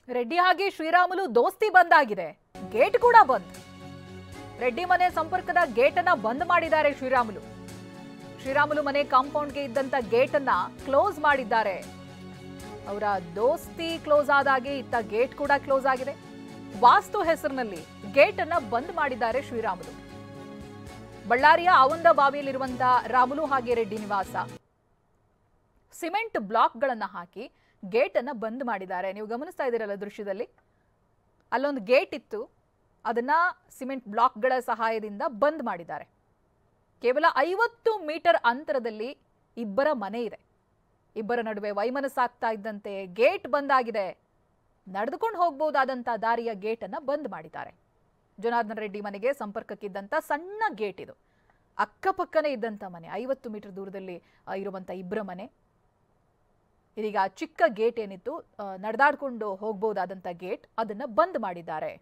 ರೆಡ್ಡಿ ಹಾಗೆ ಶ್ರೀರಾಮುಲು ದೋಸ್ತಿ ಬಂದ್ ಆಗಿದೆ. ಗೇಟ್ ಕೂಡ ಬಂದ್. ರೆಡ್ಡಿ ಮನೆ ಸಂಪರ್ಕದ ಗೇಟ್ ಅನ್ನ ಬಂದ್ ಮಾಡಿದ್ದಾರೆ ಶ್ರೀರಾಮುಲು. ಶ್ರೀರಾಮುಲು ಮನೆ ಕಾಂಪೌಂಡ್ಗೆ ಇದ್ದಂತ ಗೇಟ್ ಅನ್ನ ಕ್ಲೋಸ್ ಮಾಡಿದ್ದಾರೆ. ಅವರ ದೋಸ್ತಿ ಕ್ಲೋಸ್ ಆದಾಗೆ ಇತ್ತ ಗೇಟ್ ಕೂಡ ಕ್ಲೋಸ್ ಆಗಿದೆ. ವಾಸ್ತು ಹೆಸರಿನಲ್ಲಿ ಗೇಟ್ ಅನ್ನ ಬಂದ್ ಮಾಡಿದ್ದಾರೆ ಶ್ರೀರಾಮುಲು. ಬಳ್ಳಾರಿಯ ಆವಂದ ಬಾವಿಯಲ್ಲಿರುವಂತಹ ರಾಮುಲು ಹಾಗೆ ರೆಡ್ಡಿ ನಿವಾಸ ಸಿಮೆಂಟ್ ಬ್ಲಾಕ್ಗಳನ್ನ ಹಾಕಿ ಗೇಟ್ ಅನ್ನ ಬಂದ್ ಮಾಡಿದ್ದಾರೆ. ನೀವು ಗಮನಿಸ್ತಾ ಇದ್ದೀರಲ್ಲ ದೃಶ್ಯದಲ್ಲಿ, ಅಲ್ಲೊಂದು ಗೇಟ್ ಇತ್ತು, ಅದನ್ನ ಸಿಮೆಂಟ್ ಬ್ಲಾಕ್ಗಳ ಸಹಾಯದಿಂದ ಬಂದ್ ಮಾಡಿದ್ದಾರೆ. ಕೇವಲ 50 ಮೀಟರ್ ಅಂತರದಲ್ಲಿ ಇಬ್ಬರ ಮನೆ ಇದೆ. ಇಬ್ಬರ ನಡುವೆ ವೈಮನಸ್ಸಾಗ್ತಾ ಇದ್ದಂತೆ ಗೇಟ್ ಬಂದ್ ಆಗಿದೆ. ನಡೆದುಕೊಂಡು ಹೋಗಬಹುದಾದಂತ ದಾರಿಯ ಗೇಟ್ ಅನ್ನ ಬಂದ್ ಮಾಡಿದ್ದಾರೆ. ಜನಾರ್ದನ ರೆಡ್ಡಿ ಮನೆಗೆ ಸಂಪರ್ಕಕ್ಕಿದ್ದಂತ ಸಣ್ಣ ಗೇಟ್ ಇದು. ಅಕ್ಕಪಕ್ಕನೇ ಇದ್ದಂತ ಮನೆ, 50 ಮೀಟರ್ ದೂರದಲ್ಲಿ ಇರುವಂತ ಇಬ್ಬರ ಮನೆ. ಇದೀಗ ಚಿಕ್ಕ ಗೇಟ್ ಏನಿತ್ತು, ನಡೆದಾಡ್ಕೊಂಡು ಹೋಗಬಹುದಾದಂತ ಗೇಟ್, ಅದನ್ನ ಬಂದ್ ಮಾಡಿದ್ದಾರೆ.